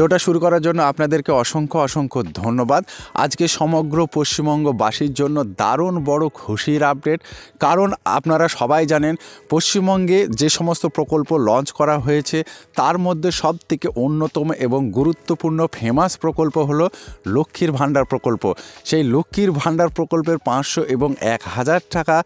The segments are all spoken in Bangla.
ভিডিওটা শুরু করার জন্য আপনাদেরকে অসংখ্য ধন্যবাদ। আজকে সমগ্র পশ্চিমবঙ্গবাসীর জন্য দারুণ বড় খুশির আপডেট। কারণ আপনারা সবাই জানেন পশ্চিমবঙ্গে যে সমস্ত প্রকল্প লঞ্চ করা হয়েছে তার মধ্যে সবথেকে অন্যতম এবং গুরুত্বপূর্ণ ফেমাস প্রকল্প হলো লক্ষ্মীর ভাণ্ডার প্রকল্প। সেই লক্ষ্মীর ভাণ্ডার প্রকল্পের 500 এবং 1000 টাকা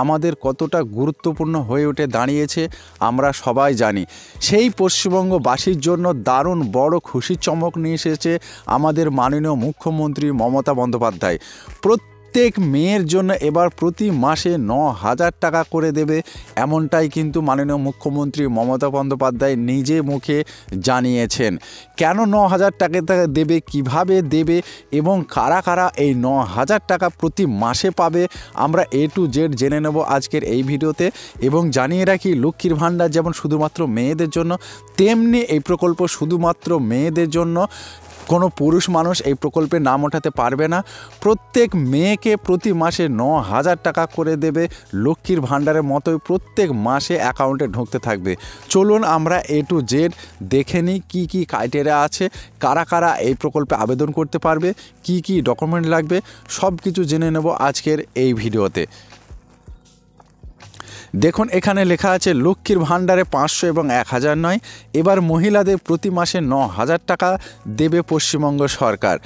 আমাদের কতটা গুরুত্বপূর্ণ হয়ে উঠে দাঁড়িয়েছে আমরা সবাই জানি। সেই পশ্চিমবঙ্গবাসীর জন্য দারুণ বড় খুশির চমক নিয়ে এসেছে আমাদের মাননীয় মুখ্যমন্ত্রী মমতা বন্দ্যোপাধ্যায়। প্রত্যেক মেয়ের জন্য এবার প্রতি মাসে 9000 টাকা করে দেবে, এমনটাই কিন্তু মাননীয় মুখ্যমন্ত্রী মমতা বন্দ্যোপাধ্যায় নিজে মুখে জানিয়েছেন। কেন 9000 টাকা দেবে, কিভাবে দেবে এবং কারা কারা এই 9000 টাকা প্রতি মাসে পাবে, আমরা A to Z জেনে নেব আজকের এই ভিডিওতে। এবং জানিয়ে রাখি, লক্ষ্মীর ভাণ্ডার যেমন শুধুমাত্র মেয়েদের জন্য, তেমনি এই প্রকল্প শুধুমাত্র মেয়েদের জন্য। কোনো পুরুষ মানুষ এই প্রকল্পে নাম ওঠাতে পারবে না। প্রত্যেক মেয়েকে প্রতি মাসে 9000 টাকা করে দেবে। লক্ষ্মীর ভাণ্ডারের মতোই প্রত্যেক মাসে অ্যাকাউন্টে ঢুকতে থাকবে। চলুন আমরা A to Z দেখে নিই কী কী ক্রাইটেরিয়া আছে, কারা কারা এই প্রকল্পে আবেদন করতে পারবে, কি কি ডকুমেন্ট লাগবে, সব কিছু জেনে নেব আজকের এই ভিডিওতে। দেখুন, এখানে লেখা আছে লক্ষ্মীর ভাণ্ডারে 500 এবং 1000 নয়, এবার মহিলাদের প্রতি মাসে 9000 টাকা দেবে পশ্চিমবঙ্গ সরকার।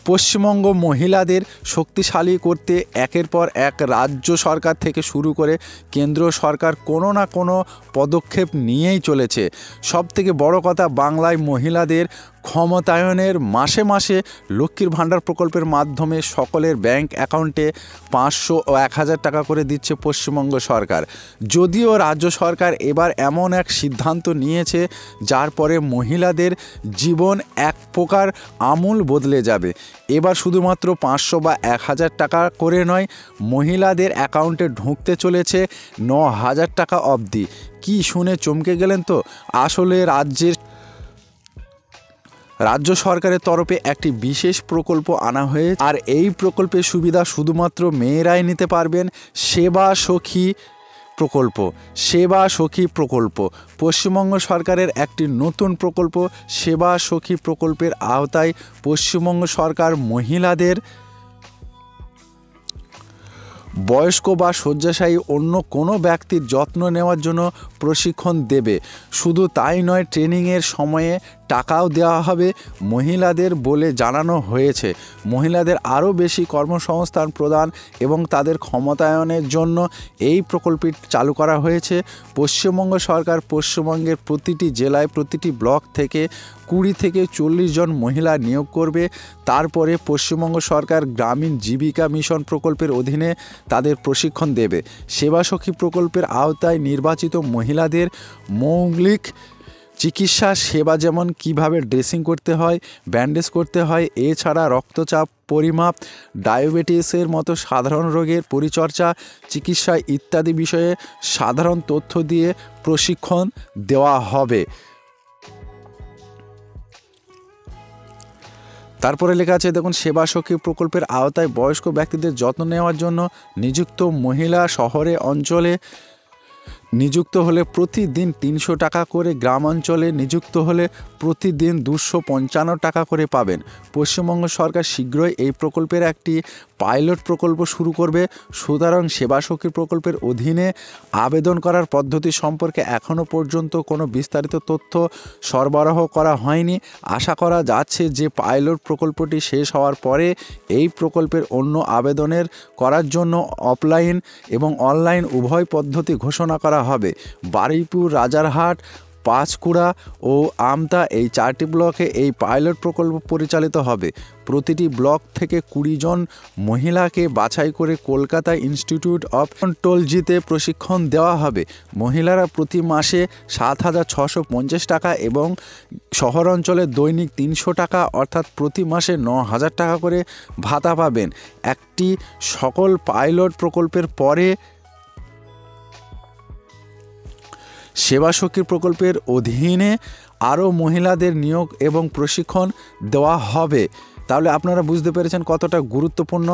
পশ্চিমবঙ্গ মহিলাদের শক্তিশালী করতে একের পর এক রাজ্য সরকার থেকে শুরু করে কেন্দ্র সরকার কোনো না কোনো পদক্ষেপ নিয়েই চলেছে। সবথেকে বড় কথা, বাংলায় মহিলাদের ক্ষমতায়নের মাসে মাসে লক্ষ্মীর ভাণ্ডার প্রকল্পের মাধ্যমে সকলের ব্যাংক অ্যাকাউন্টে 500 ও 1000 টাকা করে দিচ্ছে পশ্চিমবঙ্গ সরকার। যদিও রাজ্য সরকার এবার এমন এক সিদ্ধান্ত নিয়েছে যার পরে মহিলাদের জীবন এক প্রকার আমূল বদলে যাবে। এবার শুধুমাত্র 500 বা 1000 টাকা করে নয়, মহিলাদের অ্যাকাউন্টে ঢুকতে চলেছে 9000 টাকা অবধি। কি শুনে চমকে গেলেন তো? আসলে রাজ্য সরকারের তরফে একটি বিশেষ প্রকল্প আনা হয়েছে, আর এই প্রকল্পের সুবিধা শুধুমাত্র মেয়েরাই নিতে পারবেন। সেবা সখী প্রকল্প পশ্চিমবঙ্গ সরকারের একটি নতুন প্রকল্প। সেবা সখী প্রকল্পের আওতায় পশ্চিমবঙ্গ সরকার মহিলাদের বয়স্ক বা শয্যাশায়ী অন্য কোনো ব্যক্তির যত্ন নেওয়ার জন্য প্রশিক্ষণ দেবে। শুধু তাই নয়, ট্রেনিংয়ের সময়ে টাকাও দেওয়া হবে মহিলাদের বলে জানানো হয়েছে। মহিলাদের আরও বেশি কর্মসংস্থান প্রদান এবং তাদের ক্ষমতায়নের জন্য এই প্রকল্পটি চালু করা হয়েছে। পশ্চিমবঙ্গ সরকার পশ্চিমবঙ্গের প্রতিটি জেলায়, প্রতিটি ব্লক থেকে 20 থেকে 40 জন মহিলা নিয়োগ করবে। তারপরে পশ্চিমবঙ্গ সরকার গ্রামীণ জীবিকা মিশন প্রকল্পের অধীনে তাদের প্রশিক্ষণ দেবে। সেবা সখী প্রকল্পের আওতায় নির্বাচিত মহিলাদের মৌলিক চিকিৎসা সেবা, যেমন কিভাবে ড্রেসিং করতে হয়, ব্যান্ডেজ করতে হয়, এছাড়া রক্তচাপ পরিমাপ, ডায়াবেটিসের মতো সাধারণ রোগের পরিচর্যা, চিকিৎসা ইত্যাদি বিষয়ে সাধারণ তথ্য দিয়ে প্রশিক্ষণ দেওয়া হবে। তারপরে লেখা আছে, দেখুন, সেবা সখী প্রকল্পের আওতায় বয়স্ক ব্যক্তিদের যত্ন নেওয়ার জন্য নিযুক্ত মহিলা শহরে অঞ্চলে নিযুক্ত হলে প্রতিদিন 300 টাকা করে, গ্রাম অঞ্চলে নিযুক্ত হলে প্রতিদিন 255 টাকা করে পাবেন। পশ্চিমবঙ্গ সরকার শীঘ্রই এই প্রকল্পের একটি পাইলট প্রকল্প শুরু করবে। সুতরাং সেবা সখী প্রকল্পের অধীনে আবেদন করার পদ্ধতি সম্পর্কে এখনও পর্যন্ত কোনো বিস্তারিত তথ্য সরবরাহ করা হয়নি। আশা করা যাচ্ছে যে পাইলট প্রকল্পটি শেষ হওয়ার পরে এই প্রকল্পের অন্য আবেদনের করার জন্য অফলাইন এবং অনলাইন উভয় পদ্ধতি ঘোষণা করা হবে। বারুইপুর, রাজারহাট, পাঁশকুড়া ও আমতা এই 4টি ব্লকে এই পাইলট প্রকল্প পরিচালিত হবে। প্রতিটি ব্লক থেকে 20 জন মহিলাকে বাছাই করে কলকাতা ইনস্টিটিউট অফ টেকনোলজিতে প্রশিক্ষণ দেওয়া হবে। মহিলারা প্রতি মাসে 7650 টাকা এবং শহর অঞ্চলে দৈনিক 300 টাকা, অর্থাৎ প্রতি মাসে 9000 টাকা করে ভাতা পাবেন। একটি সকল পাইলট প্রকল্পের পরে সেবা সখী প্রকল্পের অধীনে আরও মহিলাদের নিয়োগ এবং প্রশিক্ষণ দেওয়া হবে। তাহলে আপনারা বুঝতে পেরেছেন কতটা গুরুত্বপূর্ণ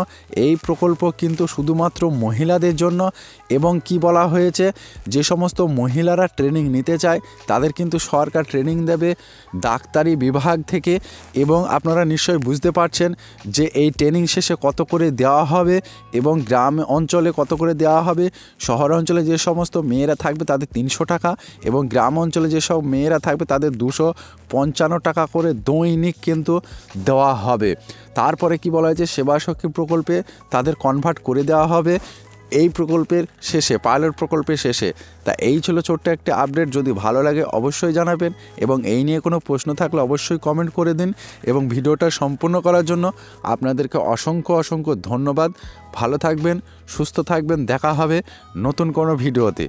এই প্রকল্প, কিন্তু শুধুমাত্র মহিলাদের জন্য। এবং কি বলা হয়েছে, যে সমস্ত মহিলারা ট্রেনিং নিতে চায় তাদের কিন্তু সরকার ট্রেনিং দেবে ডাক্তারি বিভাগ থেকে। এবং আপনারা নিশ্চয়ই বুঝতে পারছেন যে এই ট্রেনিং শেষে কত করে দেওয়া হবে এবং গ্রাম অঞ্চলে কত করে দেওয়া হবে। শহর অঞ্চলে যে সমস্ত মেয়েরা থাকবে তাদের 300 টাকা এবং গ্রাম অঞ্চলে যেসব মেয়েরা থাকবে তাদের 255 টাকা করে দৈনিক কিন্তু দেওয়া হবে। তারপরে কি বলা হয়েছে, সেবা সখী প্রকল্পে তাদের কনভার্ট করে দেওয়া হবে এই প্রকল্পের শেষে, পাইলট প্রকল্পের শেষে। তা এই ছিল ছোট্ট একটা আপডেট। যদি ভালো লাগে অবশ্যই জানাবেন এবং এই নিয়ে কোনো প্রশ্ন থাকলে অবশ্যই কমেন্ট করে দিন। এবং ভিডিওটা সম্পূর্ণ করার জন্য আপনাদেরকে অসংখ্য অসংখ্য ধন্যবাদ। ভালো থাকবেন, সুস্থ থাকবেন, দেখা হবে নতুন কোনো ভিডিওতে।